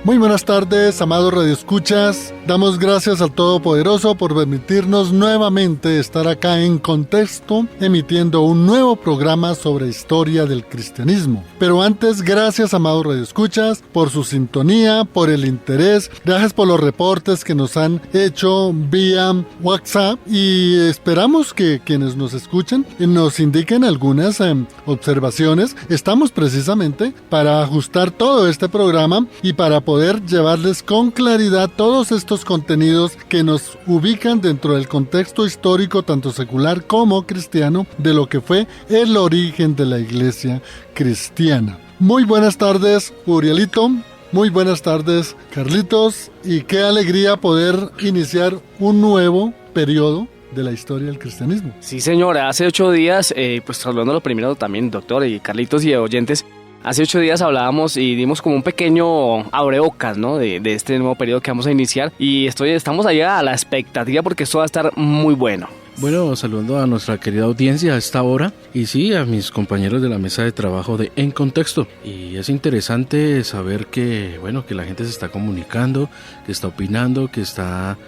Muy buenas tardes, amados radioescuchas. Damos gracias al Todopoderoso por permitirnos nuevamente estar acá en Contexto, emitiendo un nuevo programa sobre historia del cristianismo. Pero antes, gracias, amados radioescuchas, por su sintonía, por el interés. Gracias por los reportes que nos han hecho vía WhatsApp y esperamos que quienes nos escuchen nos indiquen algunas observaciones. Estamos precisamente para ajustar todo este programa y para poder llevarles con claridad todos estos contenidos que nos ubican dentro del contexto histórico tanto secular como cristiano de lo que fue el origen de la iglesia cristiana. Muy buenas tardes, Urielito. Muy buenas tardes, Carlitos. Y qué alegría poder iniciar un nuevo periodo de la historia del cristianismo. Sí, señor. Hace 8 días, pues hablando lo primero también, doctor y Carlitos y oyentes, hace 8 días hablábamos y dimos como un pequeño abrebocas, ¿no? de este nuevo periodo que vamos a iniciar. Y estamos allá a la expectativa porque esto va a estar muy bueno. Bueno, saludando a nuestra querida audiencia a esta hora y sí, a mis compañeros de la mesa de trabajo de En Contexto. Y es interesante saber que, bueno, que la gente se está comunicando, que está opinando, que está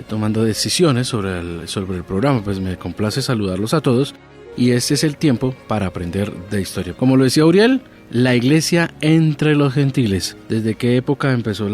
tomando decisiones sobre el programa. Pues me complace saludarlos a todos y este es el tiempo para aprender de historia. Como lo decía Uriel, la iglesia entre los gentiles. ¿Desde qué época empezó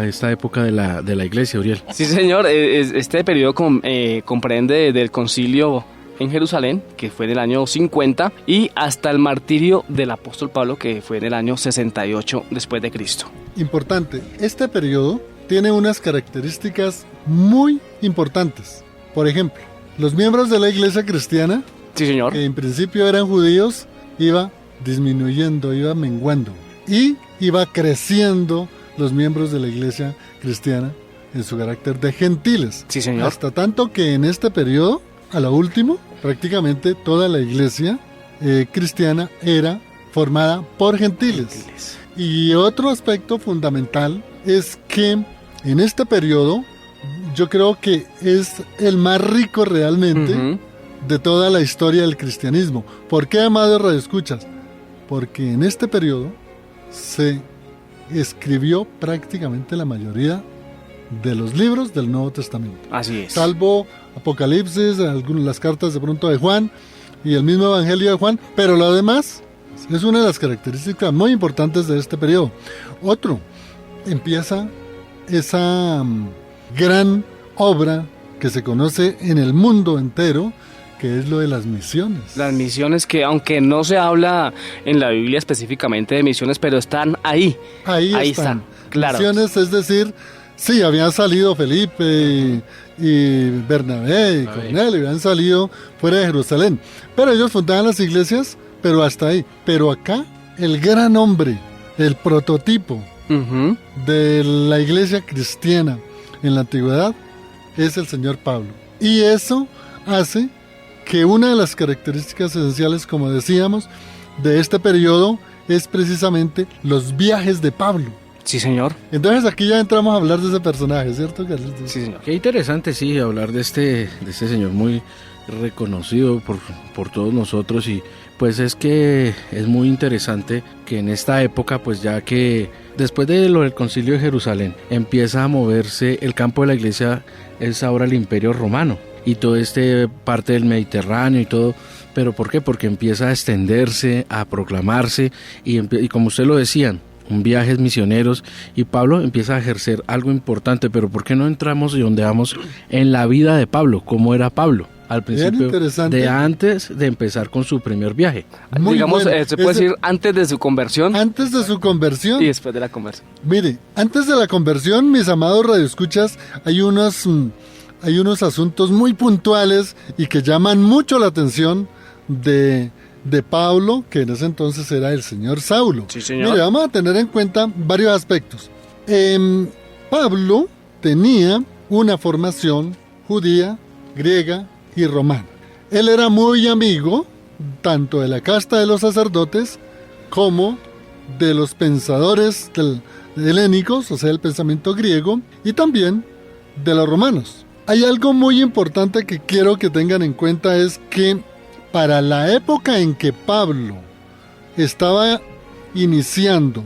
esta época de la iglesia, Uriel? Sí, señor. Este periodo comprende del concilio en Jerusalén, que fue en el año 50, y hasta el martirio del apóstol Pablo, que fue en el año 68 después de Cristo. Importante, este periodo tiene unas características muy importantes. Por ejemplo, los miembros de la iglesia cristiana, sí, señor, que en principio eran judíos, iba disminuyendo, iba menguando y iba creciendo los miembros de la iglesia cristiana en su carácter de gentiles. Sí, señor. Hasta tanto que en este periodo, a lo último, prácticamente toda la iglesia cristiana era formada por gentiles. Y otro aspecto fundamental es que en este periodo, yo creo que es el más rico realmente de toda la historia del cristianismo. ¿Por qué, amados radioescuchas? Porque en este periodo se escribió prácticamente la mayoría de los libros del Nuevo Testamento. Así es. Salvo Apocalipsis, las cartas de pronto de Juan y el mismo Evangelio de Juan, pero lo demás es una de las características muy importantes de este periodo. Otro, empieza esa gran obra que se conoce en el mundo entero, que es lo de las misiones. Las misiones que, aunque no se habla en la Biblia específicamente de misiones, pero están ahí. Ahí están, claro. Misiones, es decir, sí, habían salido Felipe y Bernabé y Cornelio, habían salido fuera de Jerusalén, pero ellos fundaban las iglesias, pero hasta ahí. Pero acá, el gran hombre, el prototipo de la iglesia cristiana en la antigüedad es el señor Pablo. Y eso hace que una de las características esenciales, como decíamos, de este periodo es precisamente los viajes de Pablo. Sí, señor. Entonces aquí ya entramos a hablar de ese personaje, ¿cierto, Carlos? Sí, señor. Qué interesante, sí, hablar de este señor muy reconocido por todos nosotros y pues es que es muy interesante que en esta época, pues ya que después de lo del concilio de Jerusalén empieza a moverse el campo de la iglesia, es ahora el imperio romano y todo parte del Mediterráneo y todo, pero ¿por qué? Porque empieza a extenderse, a proclamarse y como usted lo decían, un viajes misioneros y Pablo empieza a ejercer algo importante, pero ¿por qué no entramos y ondeamos en la vida de Pablo? ¿Cómo era Pablo? Al principio, de antes de empezar con su primer viaje. Digamos, bueno, se puede decir antes de su conversión. Antes de su conversión. Y después de la conversión. Mire, antes de la conversión, mis amados radioescuchas, hay unos asuntos muy puntuales y que llaman mucho la atención de Pablo, que en ese entonces era el señor Saulo. Sí, señor. Mire, vamos a tener en cuenta varios aspectos. Pablo tenía una formación judía, griega y romana. Él era muy amigo tanto de la casta de los sacerdotes como de los pensadores helénicos, o sea, el pensamiento griego, y también de los romanos. Hay algo muy importante que quiero que tengan en cuenta, es que para la época en que Pablo estaba iniciando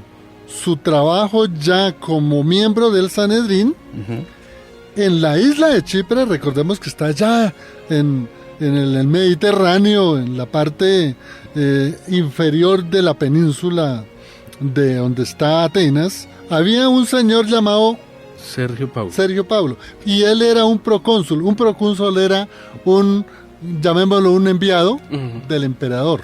su trabajo ya como miembro del Sanedrín en la isla de Chipre. Recordemos que está allá en el Mediterráneo, en la parte inferior de la península de donde está Atenas. Había un señor llamado Sergio Paulo, y él era un procónsul. Un procónsul era llamémoslo un enviado del emperador,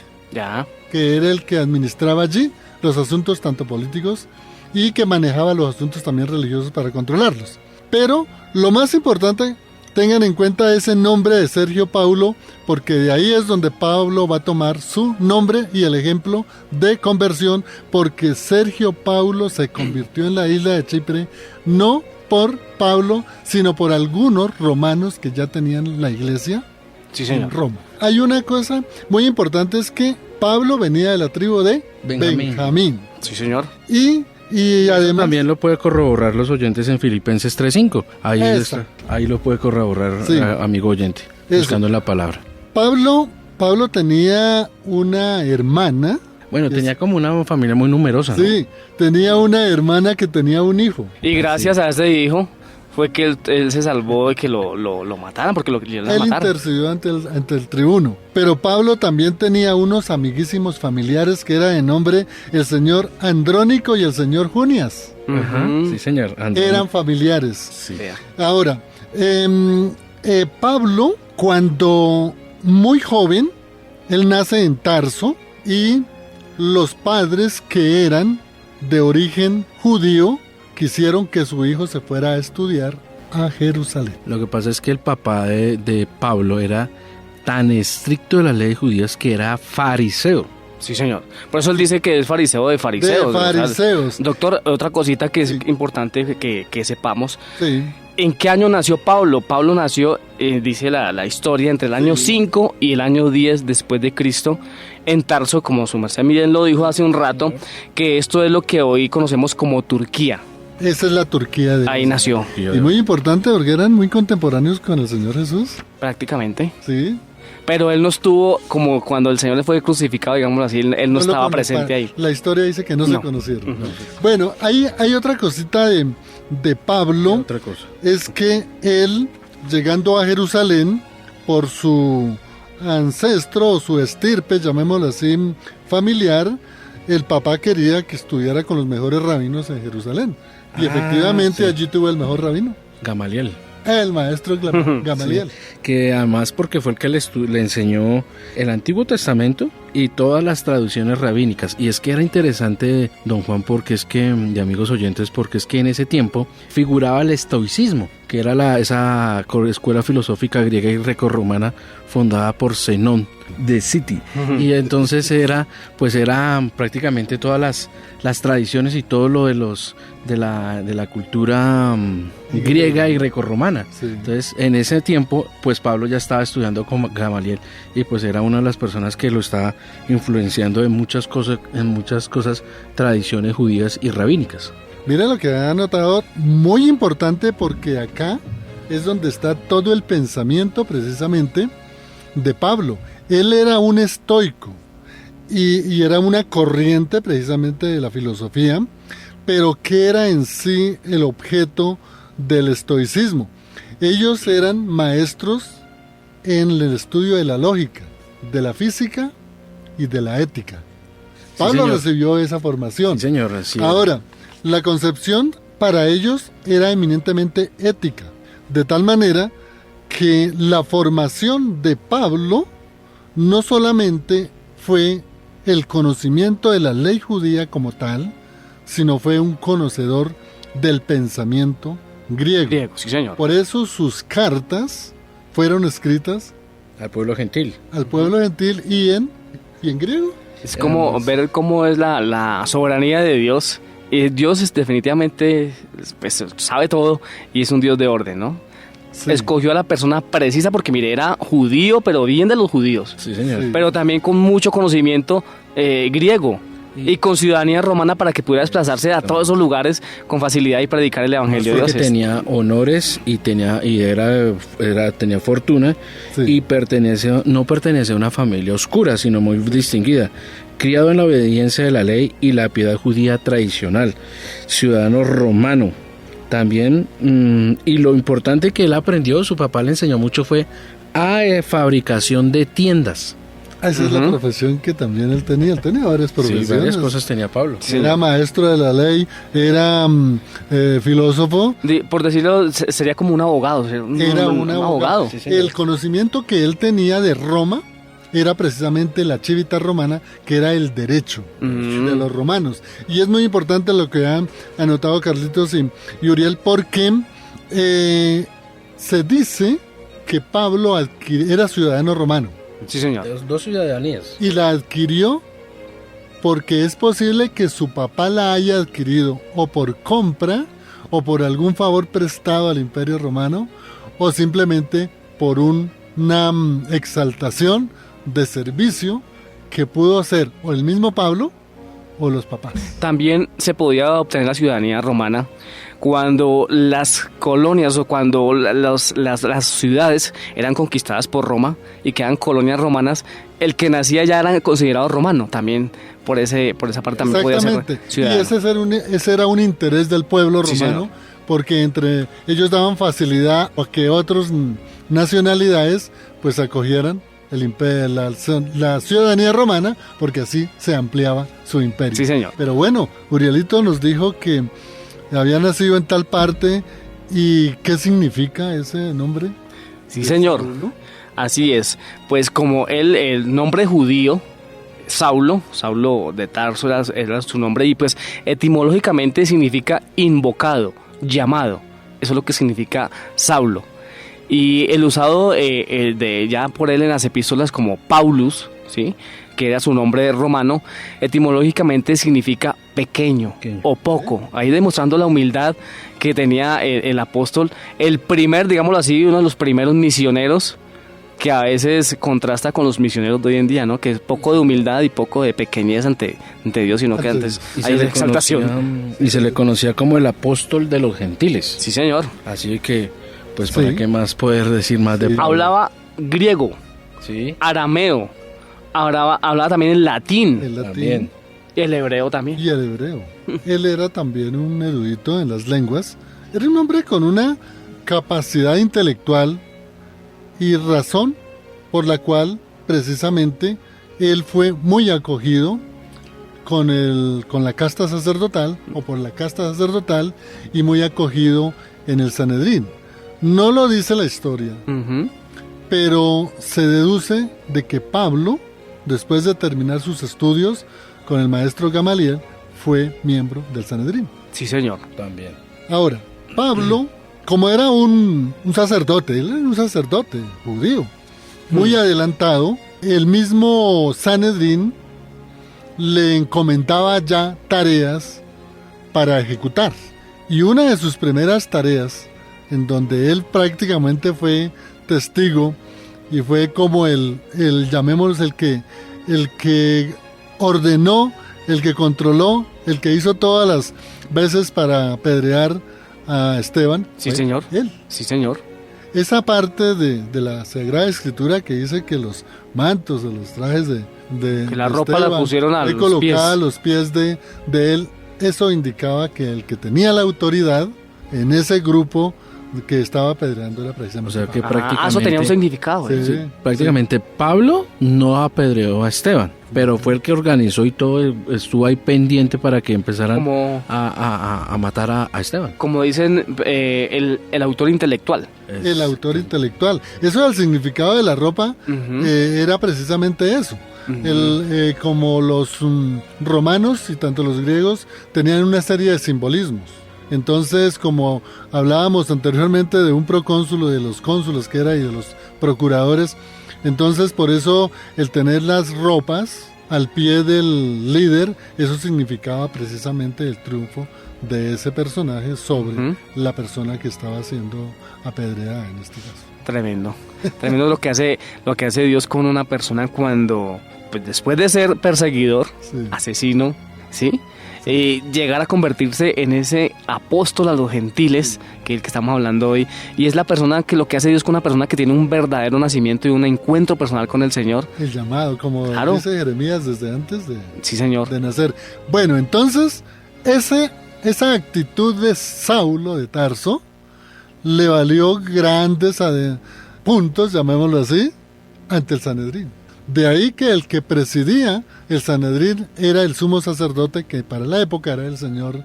que era el que administraba allí los asuntos tanto políticos y que manejaba los asuntos también religiosos para controlarlos. Pero lo más importante, tengan en cuenta ese nombre de Sergio Paulo, porque de ahí es donde Pablo va a tomar su nombre y el ejemplo de conversión, porque Sergio Paulo se convirtió en la isla de Chipre no por Pablo, sino por algunos romanos que ya tenían la iglesia en Roma. Hay una cosa muy importante, es que Pablo venía de la tribu de Benjamín. Sí, señor. Y además también lo puede corroborar los oyentes en Filipenses 3:5. Ahí lo puede corroborar, sí, amigo oyente, buscando la palabra. Pablo tenía una hermana. Bueno, tenía como una familia muy numerosa, ¿no? Sí, tenía una hermana que tenía un hijo. Y gracias a ese hijo fue que él se salvó de que lo mataran, porque lo querían matar. Él intercedió ante el tribuno. Pero Pablo también tenía unos amiguísimos familiares que era de nombre el señor Andrónico y el señor Junias. Sí, señor. Andrónico. Eran familiares. Sí. Ahora, Pablo, cuando muy joven, él nace en Tarso, y los padres, que eran de origen judío, quisieron que su hijo se fuera a estudiar a Jerusalén. Lo que pasa es que el papá de Pablo era tan estricto de las leyes judías que era fariseo. Sí, señor. Por eso él dice que es fariseo de fariseos. De fariseos. O sea, doctor, otra cosita que es importante que sepamos. Sí. ¿En qué año nació Pablo? Pablo nació, dice la historia, entre el año 5 y el año 10 después de Cristo, en Tarso, como su merced Miguel lo dijo hace un rato, que esto es lo que hoy conocemos como Turquía. Esa es la Turquía de ahí nació. Y muy importante porque eran muy contemporáneos con el Señor Jesús. Prácticamente. Sí. Pero él no estuvo, como cuando el Señor le fue crucificado, digámoslo así, él no estaba presente ahí. La historia dice que no se conocieron. Bueno, hay otra cosita de Pablo. Otra cosa. Es que él, llegando a Jerusalén, por su ancestro o su estirpe, llamémoslo así, familiar, el papá quería que estudiara con los mejores rabinos en Jerusalén. Y efectivamente allí tuvo el mejor rabino. Gamaliel. El maestro Gamaliel. Sí, que además porque fue el que le enseñó el Antiguo Testamento y todas las traducciones rabínicas. Y es que era interesante, don Juan, porque es que, de amigos oyentes, porque es que en ese tiempo figuraba el estoicismo, que era esa escuela filosófica griega y grecorromana fundada por Zenón de City. Y entonces era prácticamente todas las tradiciones y todo lo de la cultura griega y grecorromana. Sí. Entonces, en ese tiempo, pues Pablo ya estaba estudiando con Gamaliel y pues era una de las personas que lo estaba influenciando en muchas cosas, tradiciones judías y rabínicas. Mira lo que ha anotado, muy importante, porque acá es donde está todo el pensamiento precisamente de Pablo. Él era un estoico y era una corriente precisamente de la filosofía, pero ¿qué era en sí el objeto del estoicismo? Ellos eran maestros en el estudio de la lógica, de la física y de la ética. Pablo recibió esa formación. Sí, señor. Sí. Ahora, la concepción para ellos era eminentemente ética, de tal manera que la formación de Pablo no solamente fue el conocimiento de la ley judía como tal, sino fue un conocedor del pensamiento griego. Sí, señor. Por eso sus cartas fueron escritas al pueblo gentil. Y en griego. Es como ver cómo es la soberanía de Dios. Dios definitivamente pues, sabe todo y es un Dios de orden, ¿no? Sí. Escogió a la persona precisa porque, mire, era judío, pero bien de los judíos. Sí, señor. Sí. Pero también con mucho conocimiento griego. Y con ciudadanía romana para que pudiera desplazarse a todos esos lugares con facilidad y predicar el evangelio de Dios. Porque tenía honores y tenía fortuna, sí. Y no pertenece a una familia oscura, sino muy distinguida. criado en la obediencia de la ley y la piedad judía tradicional, ciudadano romano. También, y lo importante que él aprendió, su papá le enseñó mucho, fue a fabricación de tiendas. Esa es la profesión que también él tenía varias profesiones. Sí, varias cosas tenía Pablo. Sí. Era maestro de la ley, era filósofo. Por decirlo, sería como un abogado. Era un abogado. Sí, el conocimiento que él tenía de Roma era precisamente la chivita romana, que era el derecho de los romanos. Y es muy importante lo que han anotado Carlitos y Uriel, porque se dice que Pablo era ciudadano romano. Sí, señor. Dos ciudadanías. Y la adquirió porque es posible que su papá la haya adquirido o por compra o por algún favor prestado al Imperio Romano o simplemente por una exaltación de servicio que pudo hacer o el mismo Pablo o los papás. También se podía obtener la ciudadanía romana cuando las colonias o cuando las ciudades eran conquistadas por Roma y quedan colonias romanas, el que nacía ya era considerado romano, también por esa parte también podía ser ciudadano. Y ese era un interés del pueblo romano, sí, porque entre ellos daban facilidad a que otras nacionalidades pues acogieran el imperio, la ciudadanía romana, porque así se ampliaba su imperio. Sí, señor. Pero bueno, Urielito nos dijo que había nacido en tal parte. ¿Y qué significa ese nombre? Sí, señor. Saulo. Así es. Pues como el nombre judío, Saulo de Tarso era su nombre, y pues etimológicamente significa invocado, llamado. Eso es lo que significa Saulo. Y el usado de ya por él en las epístolas como Paulus, ¿sí?, que era su nombre romano, etimológicamente significa pequeño o poco, ahí demostrando la humildad que tenía el apóstol, el primer, digámoslo así, uno de los primeros misioneros, que a veces contrasta con los misioneros de hoy en día, ¿no?, que es poco de humildad y poco de pequeñez ante Dios, sino que antes hay exaltación. Y se le conocía como el apóstol de los gentiles. Sí, señor. Así que, pues, ¿para qué más poder decir más de Pablo? Hablaba griego, sí, arameo, hablaba también el latín. También. Y el hebreo también. Y el hebreo. Él era también un erudito en las lenguas. Era un hombre con una capacidad intelectual y razón por la cual precisamente él fue muy acogido con la casta sacerdotal o por la casta sacerdotal y muy acogido en el Sanedrín. No lo dice la historia, pero se deduce de que Pablo, después de terminar sus estudios con el maestro Gamaliel, fue miembro del Sanedrín. Sí, señor. También. Ahora, Pablo, como era un sacerdote, él era un sacerdote judío, muy adelantado, el mismo Sanedrín le encomendaba ya tareas para ejecutar. Y una de sus primeras tareas, en donde él prácticamente fue testigo y fue como llamémoslo, el que ordenó, el que controló, el que hizo todas las veces para apedrear a Esteban. Sí, señor. Él. Sí, señor. Esa parte de la Sagrada Escritura que dice que los mantos o los trajes de que la ropa Esteban, la pusieron a los pies. A los pies de él, eso indicaba que el que tenía la autoridad en ese grupo que estaba apedreando era precisamente. O sea que prácticamente eso tenía un significado. Sí, prácticamente Pablo no apedreó a Esteban, pero fue el que organizó y todo, estuvo ahí pendiente para que empezaran a matar a Esteban. Como dicen, el autor intelectual. El autor intelectual. Eso era el significado de la ropa, era precisamente eso. Como los romanos y tanto los griegos tenían una serie de simbolismos. Entonces, como hablábamos anteriormente de un procónsul o de los cónsules que era y de los procuradores, entonces por eso el tener las ropas al pie del líder, eso significaba precisamente el triunfo de ese personaje sobre la persona que estaba siendo apedreada en este caso. Tremendo lo que hace Dios con una persona cuando, pues después de ser perseguidor, asesino, ¿sí?, llegar a convertirse en ese apóstol a los gentiles, que es el que estamos hablando hoy, y es la persona que lo que hace Dios con una persona que tiene un verdadero nacimiento y un encuentro personal con el Señor. El llamado, como Claro. dice Jeremías desde antes Sí, señor. de nacer. Bueno, entonces, esa actitud de Saulo de Tarso le valió grandes puntos, llamémoslo así, ante el Sanedrín. De ahí que el que presidía el Sanedrín era el sumo sacerdote, que para la época era el señor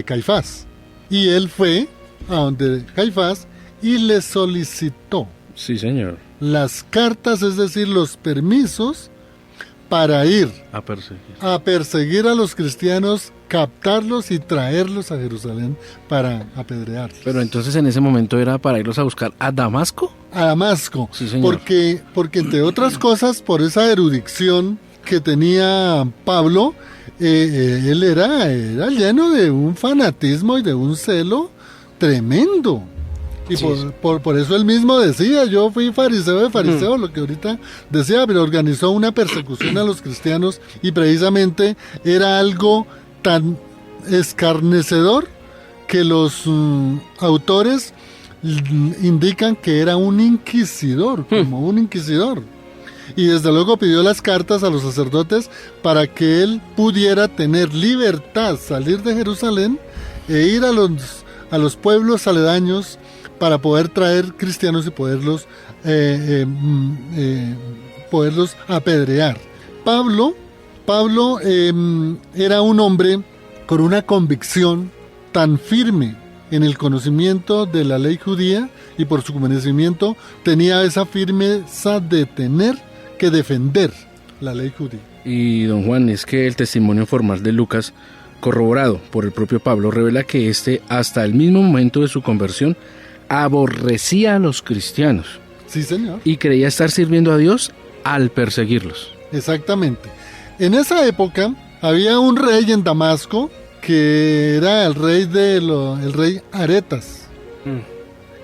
Caifás. Y él fue a donde Caifás y le solicitó Sí, señor. las cartas, es decir, los permisos para ir A perseguir. a perseguir a los cristianos, captarlos y traerlos a Jerusalén para apedrearlos. Pero entonces en ese momento era para irlos a buscar a Damasco. A Damasco, Sí, señor. porque entre otras cosas, por esa erudición que tenía Pablo, él era lleno de un fanatismo y de un celo tremendo. Y Sí. por eso él mismo decía, yo fui fariseo de fariseos, lo que ahorita decía, pero organizó una persecución a los cristianos y precisamente era algo tan escarnecedor que los autores indican que era un inquisidor, como un inquisidor. Y desde luego pidió las cartas a los sacerdotes para que él pudiera tener libertad, salir de Jerusalén e ir a los pueblos aledaños para poder traer cristianos y poderlos apedrear. Pablo era un hombre con una convicción tan firme en el conocimiento de la ley judía, y por su conocimiento tenía esa firmeza de tener que defender la ley judía. Y don Juan, es que el testimonio formal de Lucas, corroborado por el propio Pablo, revela que hasta el mismo momento de su conversión aborrecía a los cristianos Sí, señor. y creía estar sirviendo a Dios al perseguirlos. Exactamente. En esa época había un rey en Damasco que era el rey Aretas,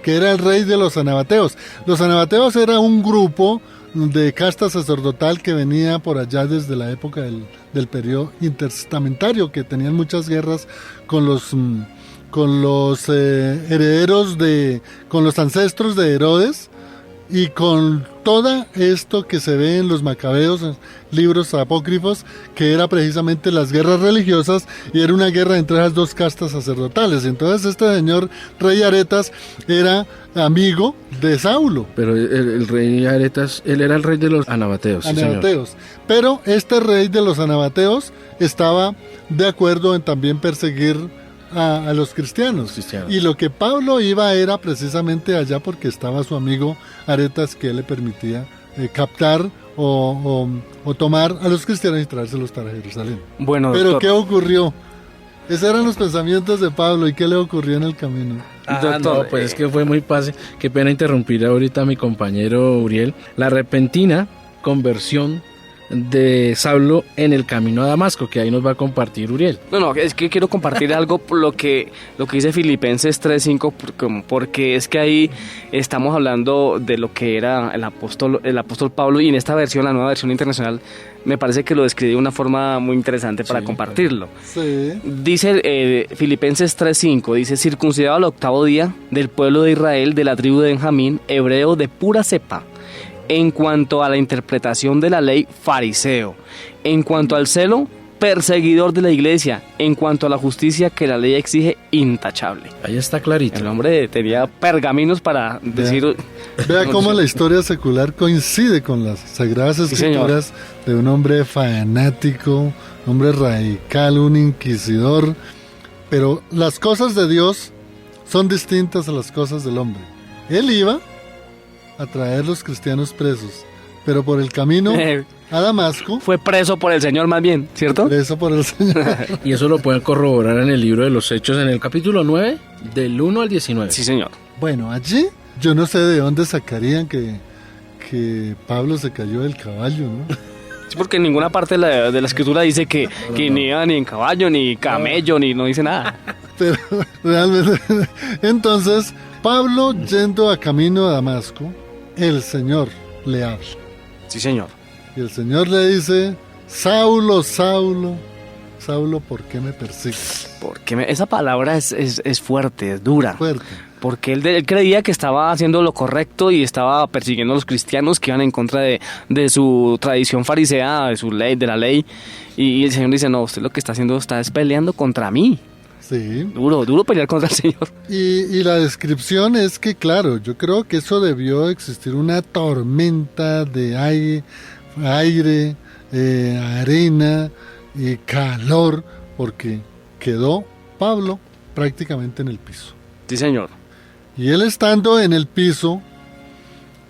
que era el rey de los anabateos. Los anabateos era un grupo de casta sacerdotal que venía por allá desde la época del periodo intertestamentario, que tenían muchas guerras con los herederos con los ancestros de Herodes, y con todo esto que se ve en los Macabeos, libros apócrifos, que era precisamente las guerras religiosas, y era una guerra entre las dos castas sacerdotales. Entonces este señor rey Aretas era amigo de Saulo. Pero el rey Aretas, él era el rey de los anabateos. Sí, señor. Anabateos. Pero este rey de los anabateos estaba de acuerdo en también perseguir a los cristianos. Y lo que Pablo iba era precisamente allá porque estaba su amigo Aretas, que le permitía captar o tomar a los cristianos y traérselos para Jerusalén. Bueno, Pero doctor. ¿qué ocurrió? Esos eran los pensamientos de Pablo. ¿Y qué le ocurrió en el camino? No, pues es que fue muy fácil. Qué pena interrumpir ahorita a mi compañero Uriel. La repentina conversión de Saulo en el camino a Damasco, que ahí nos va a compartir Uriel. No, es que quiero compartir algo por lo que dice Filipenses 3:5, porque es que ahí estamos hablando de lo que era el apóstol Pablo, y en esta versión, la nueva versión internacional, me parece que lo describe de una forma muy interesante para compartirlo. Sí. Dice Filipenses 3:5, dice: circuncidado al 8º día, del pueblo de Israel, de la tribu de Benjamín, hebreo de pura cepa. En cuanto a la interpretación de la ley, fariseo. En cuanto al celo, perseguidor de la iglesia. En cuanto a la justicia que la ley exige, intachable. Ahí está clarito. El hombre tenía pergaminos para decir... Vea cómo la historia secular coincide con las sagradas escrituras de un hombre fanático, un hombre radical, un inquisidor. Pero las cosas de Dios son distintas a las cosas del hombre. Él iba a traer los cristianos presos, pero por el camino a Damasco, Fue preso por el Señor más bien, ¿cierto? preso por el Señor. Y eso lo pueden corroborar en el libro de los Hechos, en el capítulo 9, del 1 al 19. Sí, señor. Bueno, allí yo no sé de dónde sacarían que Pablo se cayó del caballo, ¿no? Sí, porque en ninguna parte de la escritura dice que ni iba ni en caballo, ni camello, ni no dice nada. Pero realmente, entonces, Pablo yendo a camino a Damasco, el Señor le habla. Sí, señor. Y el Señor le dice: Saulo, Saulo, Saulo, ¿por qué me persigues? Porque esa palabra es fuerte, es dura. Fuerte. Porque él creía que estaba haciendo lo correcto y estaba persiguiendo a los cristianos que iban en contra de su tradición farisea, de su ley, de la ley. Y el Señor dice, no, usted lo que está haciendo es peleando contra mí. Sí. Duro pelear contra el Señor. Y la descripción es que, claro, yo creo que eso debió existir una tormenta de aire, arena y calor, porque quedó Pablo prácticamente en el piso. Sí, Señor. Y él estando en el piso,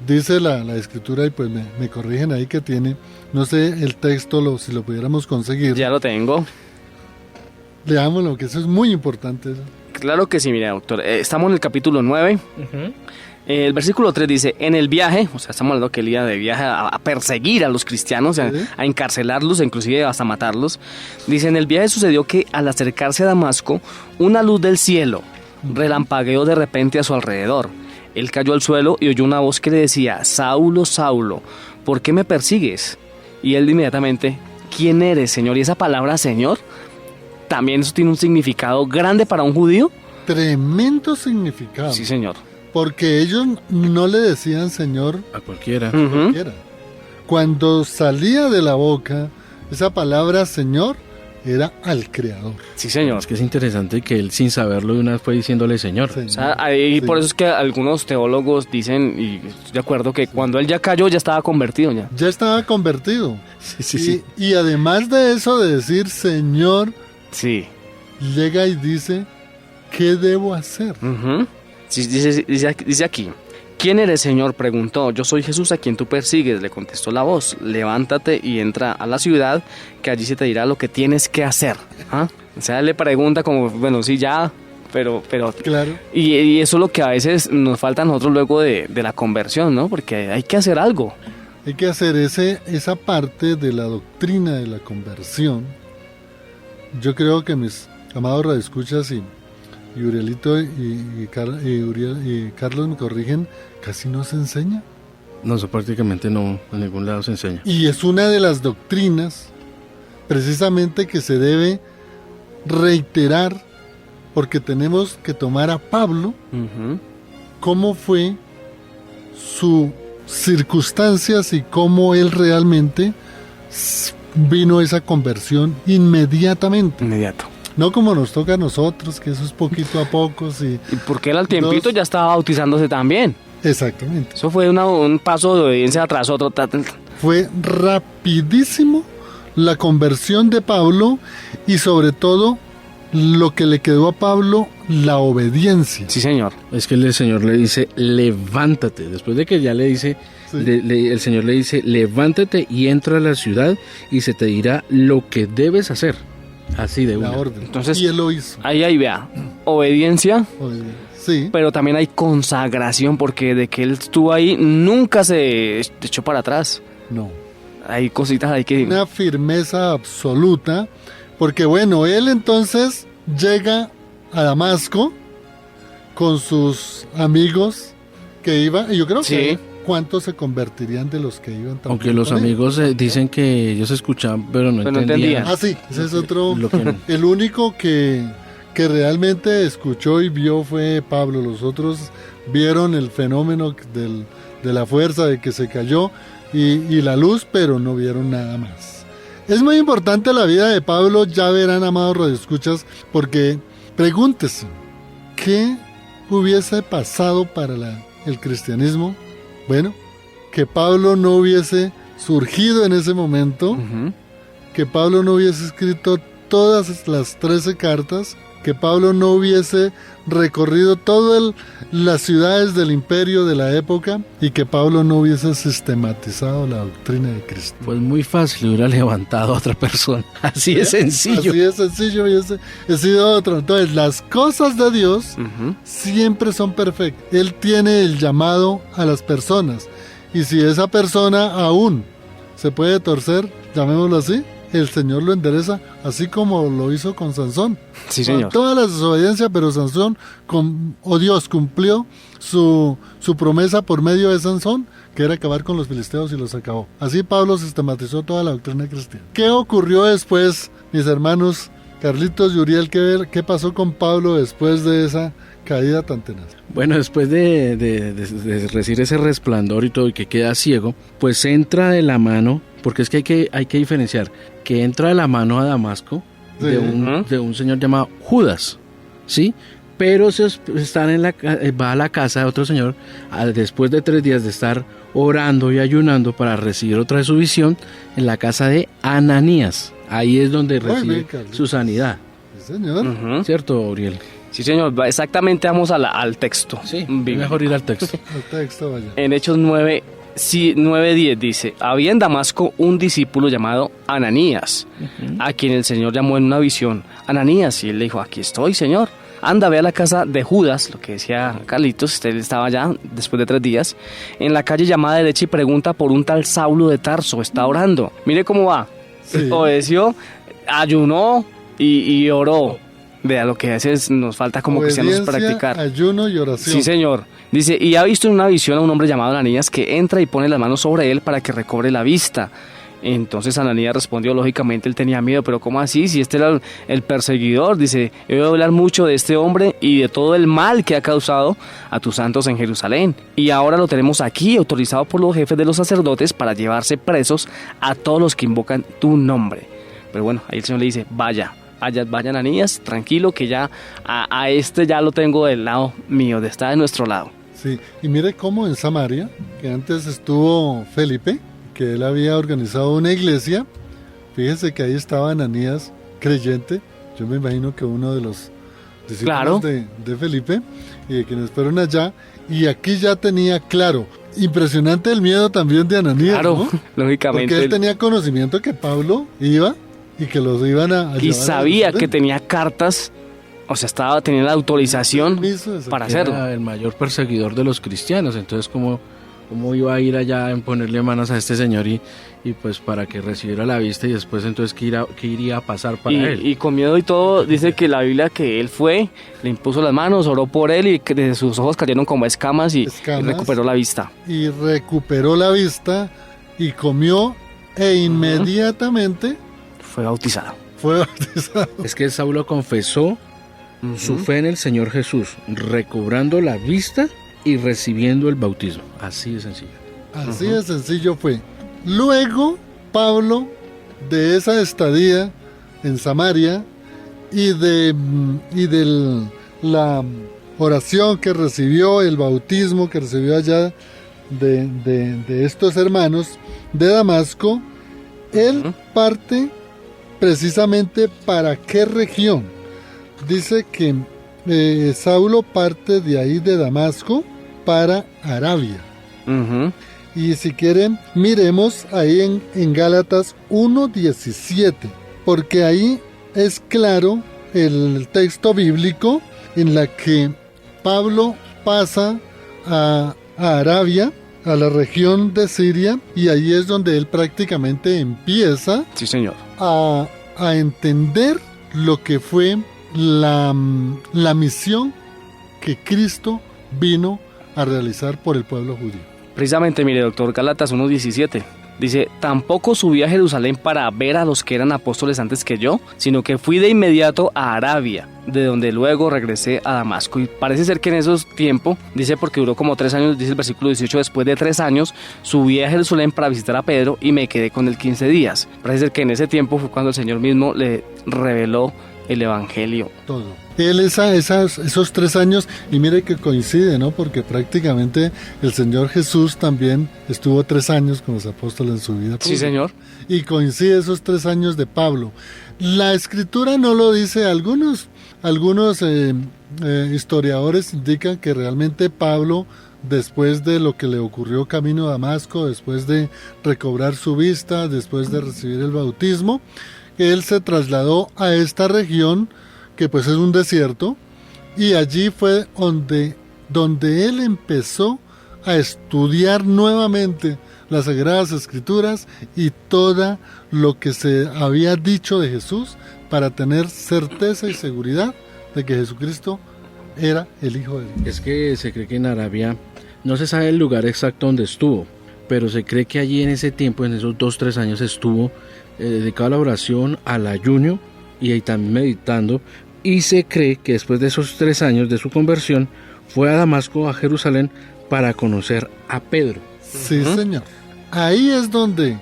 dice la escritura, y pues me corrigen ahí que tiene, no sé el texto, si lo pudiéramos conseguir. Ya lo tengo. Leámoslo, que eso es muy importante. Claro que sí, mira, doctor. Estamos en el capítulo 9. El versículo 3 dice, en el viaje, o sea, estamos hablando que él iba de viaje a perseguir a los cristianos, ¿Sí? a encarcelarlos, inclusive hasta matarlos. Dice, en el viaje sucedió que al acercarse a Damasco, una luz del cielo relampagueó de repente a su alrededor. Él cayó al suelo y oyó una voz que le decía, Saulo, Saulo, ¿por qué me persigues? Y él inmediatamente, ¿quién eres, Señor? Y esa palabra, Señor, también eso tiene un significado grande para un judío. Tremendo significado. Sí, Señor. Porque ellos no le decían Señor A cualquiera. Ujú. cualquiera. Cuando salía de la boca esa palabra Señor, era al Creador. Sí, Señor. Es que es interesante que él sin saberlo de una vez fue diciéndole Señor. Señor. O sea, ahí Sí. por eso es que algunos teólogos dicen, y estoy de acuerdo, que cuando él ya cayó ya estaba convertido ya. Ya estaba convertido. Sí. Y además de eso de decir Señor, Sí. llega y dice, ¿qué debo hacer? Ujú. Sí, dice aquí, ¿quién eres, Señor? Preguntó. Yo soy Jesús a quien tú persigues, le contestó la voz. Levántate y entra a la ciudad, que allí se te dirá lo que tienes que hacer. ¿Ah? O sea, él le pregunta como, bueno, sí, ya, pero Claro. y eso es lo que a veces nos falta a nosotros luego de la conversión, ¿no? Porque hay que hacer algo. Hay que hacer esa parte de la doctrina de la conversión. Yo creo que mis amados radioescuchas y Urielito y Carlos me corrigen, casi no se enseña. No, eso prácticamente no, en ningún lado se enseña. Y es una de las doctrinas precisamente que se debe reiterar, porque tenemos que tomar a Pablo, Ujú. cómo fue sus circunstancias y cómo él realmente vino esa conversión inmediatamente. Inmediato. No como nos toca a nosotros, que eso es poquito a poco. Sí. Y porque él al tiempito Dos. ya estaba bautizándose también. Exactamente. Eso fue un paso de obediencia tras otro. Fue rapidísimo la conversión de Pablo y sobre todo lo que le quedó a Pablo, la obediencia. Sí, Señor. Es que el Señor le dice, levántate. Después de que ya le dice, Sí. el Señor le dice, levántate y entra a la ciudad y se te dirá lo que debes hacer. Así de La una. orden. Entonces- y él lo hizo. Ahí vea. Obediencia, Sí. pero también hay consagración, porque de que él estuvo ahí nunca se echó para atrás. No. Hay cositas ahí que... Una firmeza absoluta, porque bueno, él entonces llega a Damasco con sus amigos que iban, y yo creo Sí. que ¿cuántos se convertirían de los que iban también Aunque los con él? amigos dicen que ellos escuchaban, pero no Pero no entendían. entendían. Ah, sí, ese es otro. Lo que no. El único que realmente escuchó y vio fue Pablo. Los otros vieron el fenómeno de la fuerza, de que se cayó y la luz, pero no vieron nada más. Es muy importante la vida de Pablo, ya verán, amados radioescuchas, porque pregúntese, ¿qué hubiese pasado para el cristianismo? Bueno, que Pablo no hubiese surgido en ese momento, Ujú. que Pablo no hubiese escrito todas las 13 cartas, que Pablo no hubiese recorrido todas las ciudades del imperio de la época y que Pablo no hubiese sistematizado la doctrina de Cristo. Pues muy fácil, hubiera levantado a otra persona. Así de sencillo. Así de sencillo, hubiese sido otro. Entonces, las cosas de Dios Ujú. siempre son perfectas. Él tiene el llamado a las personas. Y si esa persona aún se puede torcer, llamémoslo así, el Señor lo endereza, así como lo hizo con Sansón. Sí, Con Señor. toda la desobediencia, pero Sansón, Dios cumplió su promesa por medio de Sansón, que era acabar con los filisteos, y los acabó. Así Pablo sistematizó toda la doctrina cristiana. ¿Qué ocurrió después mis hermanos Carlitos y Uriel, ¿qué pasó con Pablo después de esa caída tan tenaz? Bueno, después de recibir ese resplandor y todo, y que queda ciego, pues entra de la mano, porque es que hay que diferenciar, que entra de la mano a Damasco Sí. de un señor llamado Judas, ¿sí? Pero va a la casa de otro señor, después de 3 días de estar orando y ayunando para recibir otra de su visión, en la casa de Ananías. Ahí es donde recibe su sanidad. Sí, señor. Ujú. ¿Cierto, Uriel? Sí, señor, exactamente vamos al texto. Sí, bíblico. mejor ir al texto. El texto, vaya. En Hechos 9, 9:10 dice: había en Damasco un discípulo llamado Ananías, a quien el Señor llamó en una visión, Ananías, y él le dijo: aquí estoy, Señor. Anda, ve a la casa de Judas, lo que decía Carlitos, él estaba allá después de 3 días, en la calle llamada derecha, y pregunta por un tal Saulo de Tarso, está orando. Mire cómo va. Sí. Obedeció, ayunó y oró. Vea lo que a veces nos falta como cristianos Obediencia, practicar. ayuno y oración. Sí, señor. Dice, y ha visto en una visión a un hombre llamado Ananías que entra y pone las manos sobre él para que recobre la vista. Entonces Ananías respondió, lógicamente él tenía miedo, pero ¿cómo así? Si este era el perseguidor. Dice, he oído hablar mucho de este hombre y de todo el mal que ha causado a tus santos en Jerusalén. Y ahora lo tenemos aquí, autorizado por los jefes de los sacerdotes para llevarse presos a todos los que invocan tu nombre. Pero bueno, ahí el Señor le dice, vaya Ananías, tranquilo, que ya a este ya lo tengo del lado mío, está de nuestro lado. Sí, y mire cómo en Samaria, que antes estuvo Felipe, que él había organizado una iglesia, fíjese que ahí estaba Ananías, creyente, yo me imagino que uno de los discípulos Claro. de Felipe, y de quienes fueron allá, y aquí ya tenía claro, impresionante el miedo también de Ananías, Claro, ¿no? lógicamente. Porque él tenía conocimiento que Pablo iba y que los iban a Y llevar a sabía que Jerusalén. tenía cartas, o sea, tenía la autorización Permiso, exacto. para hacerlo. Era el mayor perseguidor de los cristianos, entonces ¿cómo iba a ir allá en ponerle manos a este señor y pues para que recibiera la vista y después entonces qué iría a pasar para él? Y con miedo y todo, dice que la Biblia que él fue, le impuso las manos, oró por él y que de sus ojos cayeron como escamas y recuperó la vista. Y recuperó la vista y comió e inmediatamente Fue bautizado. fue bautizado. Es que Saulo confesó su fe en el Señor Jesús, recobrando la vista y recibiendo el bautismo. Así de sencillo. Así de sencillo fue. Luego, Pablo, de esa estadía en Samaria y de la oración que recibió, el bautismo que recibió allá de estos hermanos de Damasco, él parte precisamente para qué región. Dice que Saulo parte de ahí de Damasco para Arabia. Ujú. Y si quieren, miremos ahí en Gálatas 1:17, porque ahí es claro el texto bíblico en la que Pablo pasa a Arabia, a la región de Siria, y ahí es donde él prácticamente empieza Sí, señor. a entender lo que fue la misión que Cristo vino a realizar por el pueblo judío. Precisamente, mire, doctor, Gálatas 1:17. Dice, tampoco subí a Jerusalén para ver a los que eran apóstoles antes que yo, sino que fui de inmediato a Arabia, de donde luego regresé a Damasco. Y parece ser que en esos tiempos, dice porque duró como 3 años, dice el versículo 18, después de 3 años, subí a Jerusalén para visitar a Pedro y me quedé con él 15 días. Parece ser que en ese tiempo fue cuando el Señor mismo le reveló el evangelio. Todo. Él esos 3 años, y mire que coincide, ¿no? Porque prácticamente el Señor Jesús también estuvo 3 años con los apóstoles en su vida pública. Sí, señor. Y coincide esos 3 años de Pablo. La Escritura no lo dice, algunos historiadores indican que realmente Pablo, después de lo que le ocurrió camino a Damasco, después de recobrar su vista, después de recibir el bautismo, él se trasladó a esta región que pues es un desierto, y allí fue donde él empezó a estudiar nuevamente las Sagradas Escrituras y todo lo que se había dicho de Jesús para tener certeza y seguridad de que Jesucristo era el Hijo de Dios. Es que se cree que en Arabia no se sabe el lugar exacto donde estuvo, pero se cree que allí en ese tiempo, en esos 2-3 años, estuvo dedicado a la oración, al ayuno y ahí también meditando, y se cree que después de esos 3 años de su conversión fue a Damasco, a Jerusalén, para conocer a Pedro. Sí, señor. Ahí es donde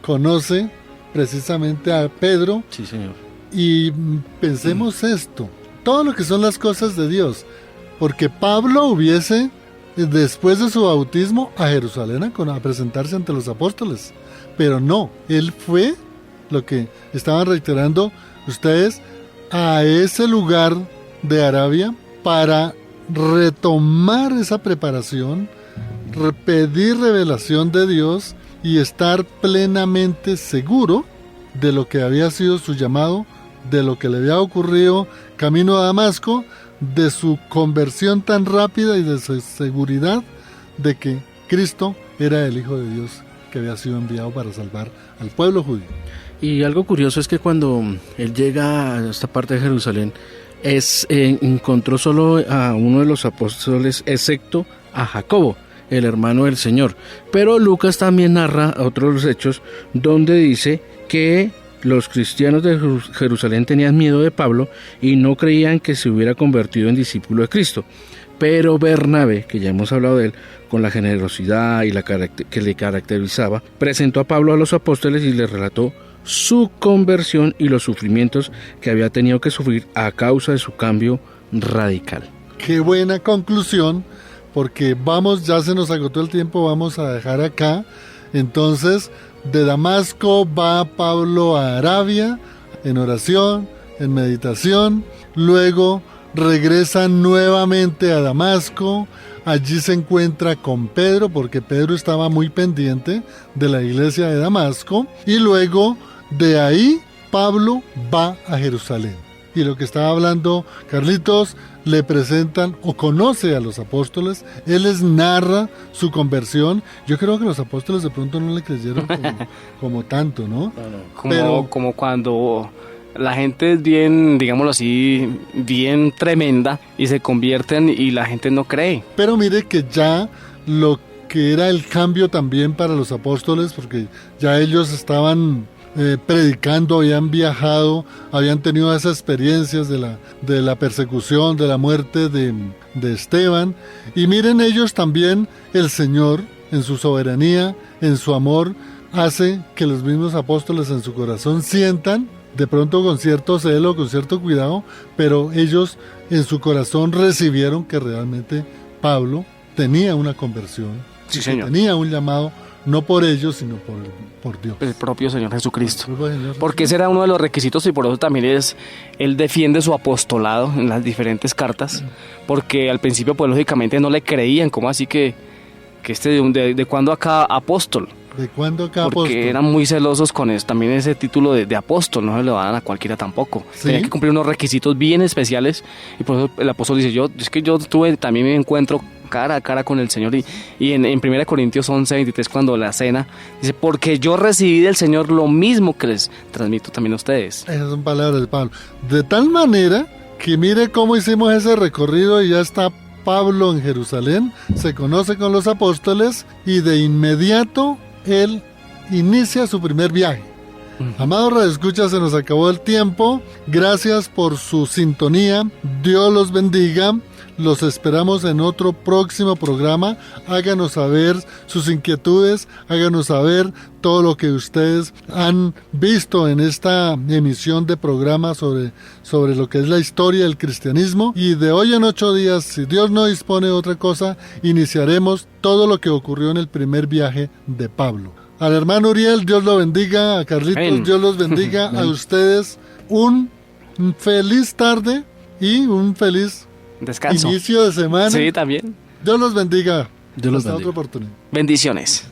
conoce precisamente a Pedro. Sí, señor. Y pensemos esto, todo lo que son las cosas de Dios, porque Pablo hubiese, después de su bautismo, a Jerusalén a presentarse ante los apóstoles, pero no, él fue, lo que estaban reiterando ustedes, a ese lugar de Arabia para retomar esa preparación, pedir revelación de Dios y estar plenamente seguro de lo que había sido su llamado, de lo que le había ocurrido camino a Damasco, de su conversión tan rápida y de su seguridad de que Cristo era el Hijo de Dios que había sido enviado para salvar al pueblo judío. Y algo curioso es que cuando él llega a esta parte de Jerusalén, encontró solo a uno de los apóstoles, excepto a Jacobo, el hermano del Señor. Pero Lucas también narra otros hechos donde dice que los cristianos de Jerusalén tenían miedo de Pablo y no creían que se hubiera convertido en discípulo de Cristo. Pero Bernabé, que ya hemos hablado de él, con la generosidad y que le caracterizaba, presentó a Pablo a los apóstoles y les relató su conversión y los sufrimientos que había tenido que sufrir a causa de su cambio radical. Qué buena conclusión, porque ya se nos agotó el tiempo, vamos a dejar acá. Entonces, de Damasco va Pablo a Arabia en oración, en meditación, luego regresa nuevamente a Damasco, allí se encuentra con Pedro, porque Pedro estaba muy pendiente de la iglesia de Damasco, y luego de ahí Pablo va a Jerusalén. Y lo que estaba hablando Carlitos, le presentan o conoce a los apóstoles, él les narra su conversión. Yo creo que los apóstoles de pronto no le creyeron como tanto, ¿no? Como cuando la gente es bien, digámoslo así, bien tremenda y se convierten y la gente no cree. Pero mire que ya lo que era el cambio también para los apóstoles, porque ya ellos estaban predicando, habían viajado, habían tenido esas experiencias de la persecución, de la muerte de Esteban, y miren ellos también, el Señor en su soberanía, en su amor, hace que los mismos apóstoles en su corazón sientan, de pronto con cierto celo, con cierto cuidado, pero ellos en su corazón recibieron que realmente Pablo tenía una conversión, sí, señor, tenía un llamado, no por ellos, sino por Dios. El propio Señor Jesucristo. Porque ese era uno de los requisitos y por eso también él defiende su apostolado en las diferentes cartas, porque al principio pues lógicamente no le creían, ¿cómo así que de cuándo acá apóstol? ¿De cuándo acá apóstol? Porque eran muy celosos con eso, también ese título de apóstol, no se lo dan a cualquiera tampoco. ¿Sí? Tenía que cumplir unos requisitos bien especiales y por eso el apóstol dice, yo tuve también mi encuentro cara a cara con el Señor y en 1 Corintios 11:23 cuando la cena dice, porque yo recibí del Señor lo mismo que les transmito también a ustedes. Esas son palabras de Pablo. De tal manera que mire cómo hicimos ese recorrido y ya está Pablo en Jerusalén, se conoce con los apóstoles y de inmediato él inicia su primer viaje. Amados radioescuchas, se nos acabó el tiempo. Gracias por su sintonía. Dios los bendiga. Los esperamos en otro próximo programa. Háganos saber sus inquietudes, háganos saber todo lo que ustedes han visto en esta emisión de programa sobre lo que es la historia del cristianismo. Y de hoy en 8 días, si Dios no dispone de otra cosa, iniciaremos todo lo que ocurrió en el primer viaje de Pablo. Al hermano Uriel, Dios lo bendiga. A Carlitos, amén. Dios los bendiga. A ustedes, un feliz tarde y un feliz descanso. Inicio de semana. Sí, también. Dios los bendiga. Dios los Hasta bendiga. otra oportunidad. Bendiciones.